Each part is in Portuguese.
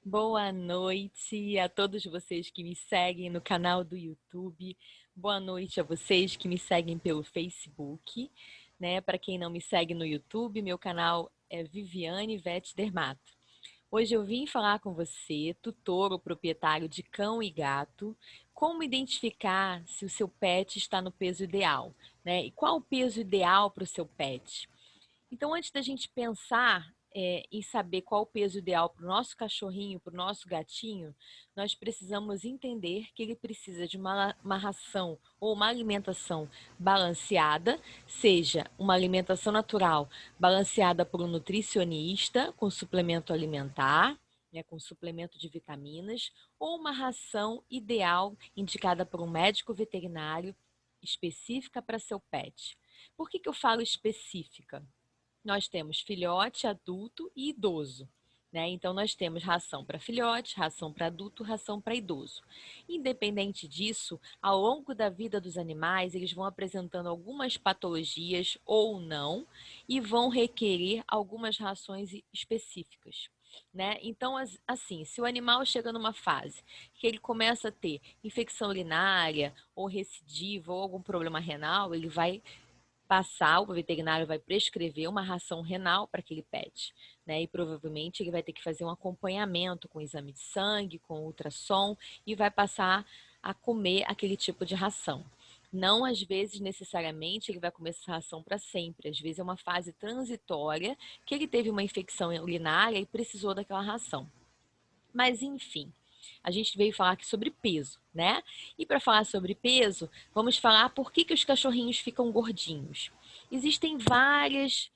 Boa noite a todos vocês que me seguem no canal do YouTube. Boa noite a vocês que me seguem pelo Facebook, né? Para quem não me segue no YouTube, meu canal é Viviane Vete Dermato. Hoje eu vim falar com você, tutor ou proprietário de cão e gato, como identificar se o seu pet está no peso ideal, né? E qual o peso ideal para o seu pet? Então, antes da gente pensar em saber qual o peso ideal para o nosso cachorrinho, para o nosso gatinho, nós precisamos entender que ele precisa de uma ração ou uma alimentação balanceada, seja uma alimentação natural balanceada por um nutricionista com suplemento alimentar, né, com suplemento de vitaminas, ou uma ração ideal indicada por um médico veterinário específica para seu pet. Por que eu falo específica? Nós temos filhote, adulto e idoso. Né? Então, nós temos ração para filhote, ração para adulto, ração para idoso. Independente disso, ao longo da vida dos animais, eles vão apresentando algumas patologias ou não e vão requerer algumas rações específicas. Né? Então, assim, se o animal chega numa fase que ele começa a ter infecção urinária ou recidiva ou algum problema renal, ele vai passar, o veterinário vai prescrever uma ração renal para aquele pet, né? E provavelmente ele vai ter que fazer um acompanhamento com exame de sangue, com ultrassom e vai passar a comer aquele tipo de ração. Não, às vezes, necessariamente, ele vai comer essa ração para sempre. Às vezes é uma fase transitória que ele teve uma infecção urinária e precisou daquela ração. Mas, enfim, a gente veio falar aqui sobre peso, né? E para falar sobre peso, vamos falar por que os cachorrinhos ficam gordinhos. Existem várias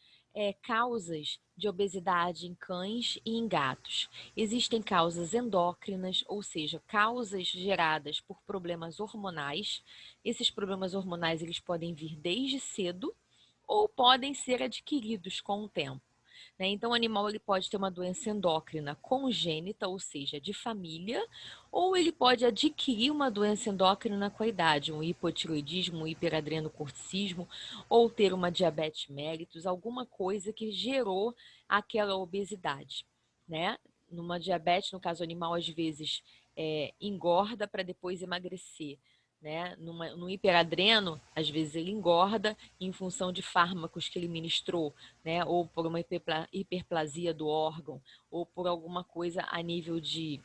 causas de obesidade em cães e em gatos. Existem causas endócrinas, ou seja, causas geradas por problemas hormonais. Esses problemas hormonais eles podem vir desde cedo ou podem ser adquiridos com o tempo. Né? Então, o animal ele pode ter uma doença endócrina congênita, ou seja, de família, ou ele pode adquirir uma doença endócrina com a idade, um hipotiroidismo, um hiperadrenocorticismo, ou ter uma diabetes mellitus, alguma coisa que gerou aquela obesidade. Né? Numa diabetes, no caso animal, às vezes engorda para depois emagrecer. Né? No hiperadreno, às vezes ele engorda em função de fármacos que ele ministrou, né? Ou por uma hiperplasia do órgão, ou por alguma coisa a nível de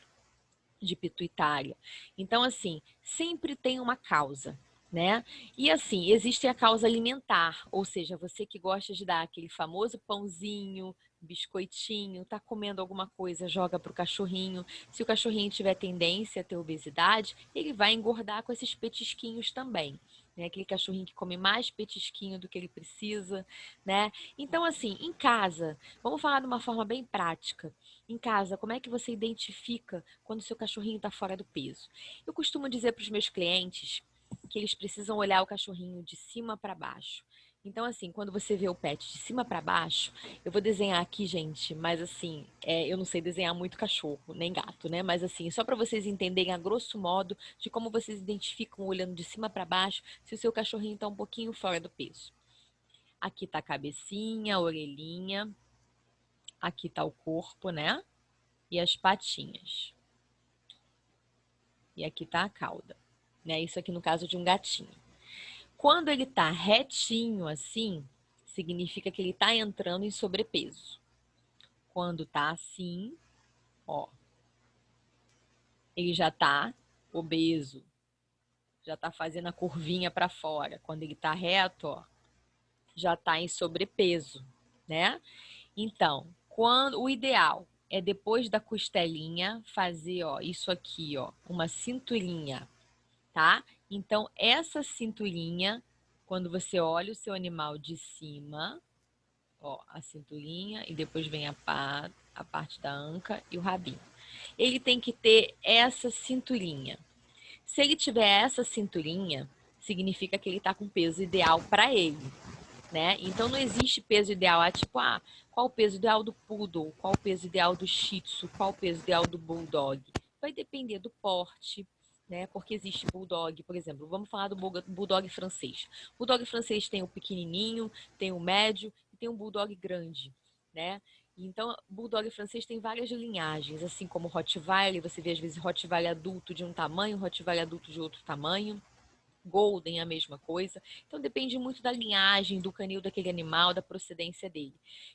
pituitária. Então, assim, sempre tem uma causa. Né? E assim, existe a causa alimentar, ou seja, você que gosta de dar aquele famoso pãozinho, biscoitinho, tá comendo alguma coisa, joga pro cachorrinho. Se o cachorrinho tiver tendência a ter obesidade, ele vai engordar com esses petisquinhos também. Né? Aquele cachorrinho que come mais petisquinho do que ele precisa, né? Então, assim, em casa, vamos falar de uma forma bem prática. Em casa, como é que você identifica quando o seu cachorrinho está fora do peso? Eu costumo dizer para os meus clientes que eles precisam olhar o cachorrinho de cima para baixo. Então, assim, quando você vê o pet de cima para baixo, eu vou desenhar aqui, gente, mas assim, eu não sei desenhar muito cachorro, nem gato, né? Mas assim, só para vocês entenderem a grosso modo de como vocês identificam olhando de cima para baixo se o seu cachorrinho está um pouquinho fora do peso. Aqui está a cabecinha, a orelhinha, aqui está o corpo, né? E as patinhas. E aqui está a cauda. Né? Isso aqui no caso de um gatinho. Quando ele está retinho assim, significa que ele está entrando em sobrepeso. Quando está assim, ó, ele já está obeso, já está fazendo a curvinha para fora. Quando ele está reto, ó, já está em sobrepeso, né? Então, quando o ideal é depois da costelinha fazer, ó, isso aqui, ó, uma cinturinha, tá? Então, essa cinturinha, quando você olha o seu animal de cima, ó, a cinturinha e depois vem a parte da anca e o rabinho. Ele tem que ter essa cinturinha. Se ele tiver essa cinturinha, significa que ele está com peso ideal para ele, né? Então não existe peso ideal, tipo, qual o peso ideal do poodle, qual o peso ideal do shih tzu, qual o peso ideal do bulldog. Vai depender do porte, né? Porque existe bulldog, por exemplo, vamos falar do bulldog francês. O bulldog francês tem o pequenininho, tem o médio e tem um bulldog grande, né? Então, Bulldog francês tem várias linhagens, assim como Rottweiler, você vê às vezes Rottweiler adulto de um tamanho, Rottweiler adulto de outro tamanho. Golden, a mesma coisa. Então, depende muito da linhagem, do canil daquele animal, da procedência dele.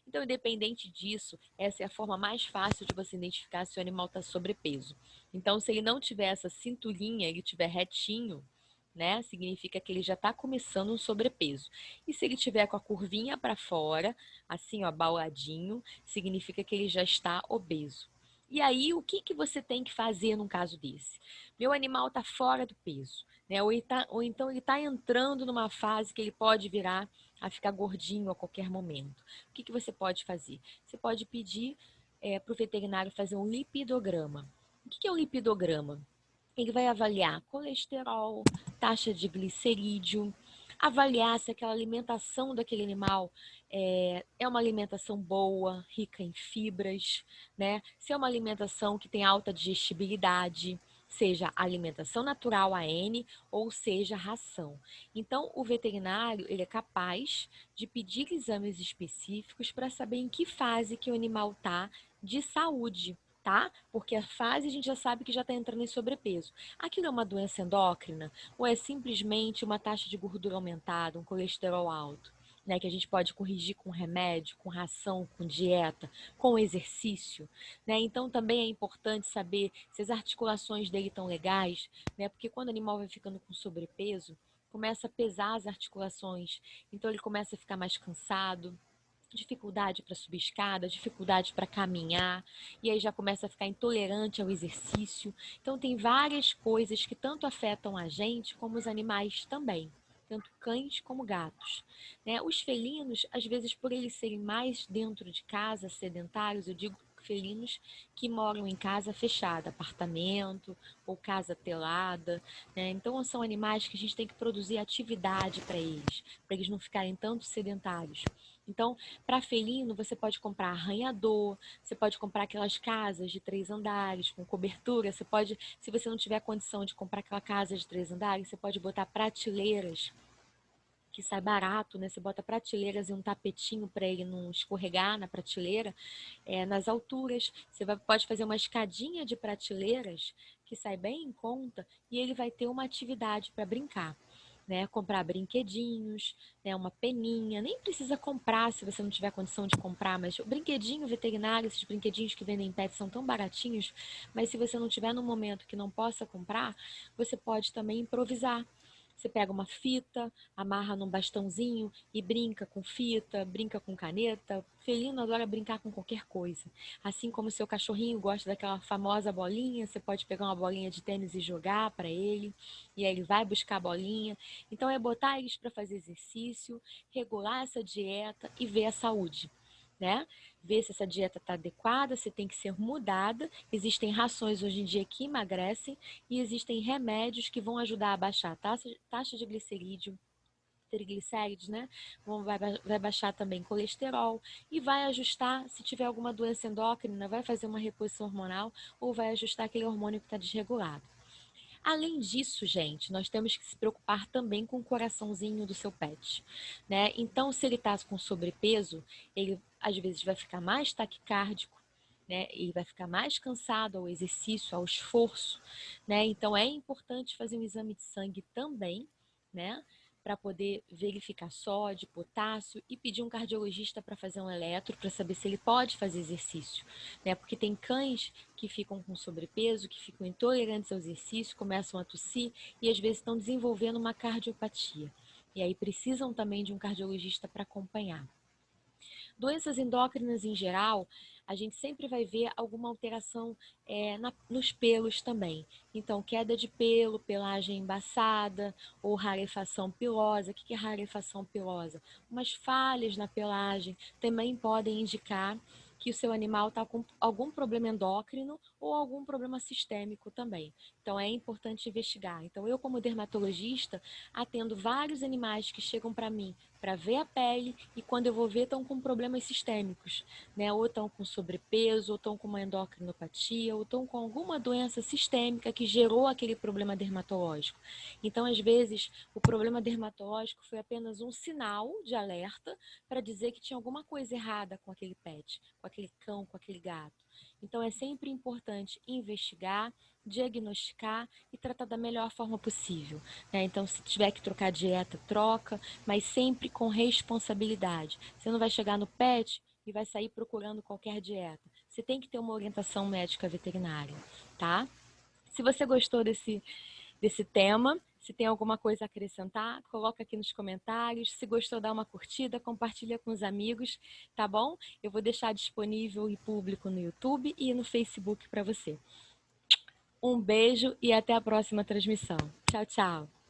Então, independente disso, essa é a forma mais fácil de você identificar se o animal está sobrepeso. Então, se ele não tiver essa cinturinha, ele tiver retinho, né, significa que ele já está começando um sobrepeso. E se ele tiver com a curvinha para fora, assim, ó, bauladinho, significa que ele já está obeso. E aí, o que você tem que fazer num caso desse? Meu animal está fora do peso, né? Ou então ele está entrando numa fase que ele pode virar a ficar gordinho a qualquer momento. O que você pode fazer? Você pode pedir para o veterinário fazer um lipidograma. O que é o lipidograma? Ele vai avaliar colesterol, taxa de glicerídeo, avaliar se aquela alimentação daquele animal é uma alimentação boa, rica em fibras, né? Se é uma alimentação que tem alta digestibilidade, seja alimentação natural AN ou seja ração. Então, o veterinário ele é capaz de pedir exames específicos para saber em que fase que o animal está de saúde, tá? Porque a fase a gente já sabe que já está entrando em sobrepeso. Aquilo é uma doença endócrina ou é simplesmente uma taxa de gordura aumentada, um colesterol alto? Né, que a gente pode corrigir com remédio, com ração, com dieta, com exercício, né? Então também é importante saber se as articulações dele estão legais, né? Porque quando o animal vai ficando com sobrepeso, começa a pesar as articulações, então ele começa a ficar mais cansado, dificuldade para subir escada, dificuldade para caminhar, e aí já começa a ficar intolerante ao exercício. Então tem várias coisas que tanto afetam a gente como os animais também, tanto cães como gatos, né? Os felinos, às vezes por eles serem mais dentro de casa, sedentários, eu digo felinos que moram em casa fechada, apartamento ou casa telada, né? Então são animais que a gente tem que produzir atividade para eles não ficarem tanto sedentários. Então, para felino, você pode comprar arranhador, você pode comprar aquelas casas de 3 andares com cobertura, você pode, se você não tiver condição de comprar aquela casa de 3 andares, você pode botar prateleiras, que sai barato, né? Você bota prateleiras e um tapetinho para ele não escorregar na prateleira, nas alturas. Você pode fazer uma escadinha de prateleiras que sai bem em conta e ele vai ter uma atividade para brincar. Né, comprar brinquedinhos, né, uma peninha, nem precisa comprar se você não tiver condição de comprar, mas o brinquedinho veterinário, esses brinquedinhos que vendem em pet são tão baratinhos, mas se você não tiver no momento que não possa comprar, você pode também improvisar. Você pega uma fita, amarra num bastãozinho e brinca com fita, brinca com caneta. Felino adora brincar com qualquer coisa. Assim como seu cachorrinho gosta daquela famosa bolinha, você pode pegar uma bolinha de tênis e jogar para ele, e aí ele vai buscar a bolinha. Então é botar eles para fazer exercício, regular essa dieta e ver a saúde, né? Ver se essa dieta está adequada, se tem que ser mudada. Existem rações hoje em dia que emagrecem e existem remédios que vão ajudar a baixar a taxa de glicerídeo, triglicérides, né? Vai baixar também colesterol e vai ajustar, se tiver alguma doença endócrina, vai fazer uma reposição hormonal ou vai ajustar aquele hormônio que está desregulado. Além disso, gente, nós temos que se preocupar também com o coraçãozinho do seu pet, né? Então, se ele está com sobrepeso, ele às vezes vai ficar mais taquicárdico, né? Ele vai ficar mais cansado ao exercício, ao esforço, né? Então, é importante fazer um exame de sangue também, né? Para poder verificar sódio, potássio e pedir um cardiologista para fazer um eletro para saber se ele pode fazer exercício, né? Porque tem cães que ficam com sobrepeso, que ficam intolerantes ao exercício, começam a tossir e às vezes estão desenvolvendo uma cardiopatia. E aí precisam também de um cardiologista para acompanhar. Doenças endócrinas em geral, a gente sempre vai ver alguma alteração nos pelos também. Então, queda de pelo, pelagem embaçada ou rarefação pilosa. O que é rarefação pilosa? Umas falhas na pelagem também podem indicar que o seu animal está com algum problema endócrino ou algum problema sistêmico também. Então, é importante investigar. Então, eu, como dermatologista, atendo vários animais que chegam para mim para ver a pele e quando eu vou ver estão com problemas sistêmicos, né? Ou estão com sobrepeso, ou estão com uma endocrinopatia, ou estão com alguma doença sistêmica que gerou aquele problema dermatológico. Então, às vezes, o problema dermatológico foi apenas um sinal de alerta para dizer que tinha alguma coisa errada com aquele pet, com aquele cão, com aquele gato. Então, é sempre importante investigar, diagnosticar e tratar da melhor forma possível, né? Então, se tiver que trocar dieta, troca, mas sempre com responsabilidade. Você não vai chegar no pet e vai sair procurando qualquer dieta. Você tem que ter uma orientação médica veterinária, tá? Se você gostou desse tema, se tem alguma coisa a acrescentar, coloca aqui nos comentários. Se gostou, dá uma curtida, compartilha com os amigos, tá bom? Eu vou deixar disponível e público no YouTube e no Facebook para você. Um beijo e até a próxima transmissão. Tchau, tchau!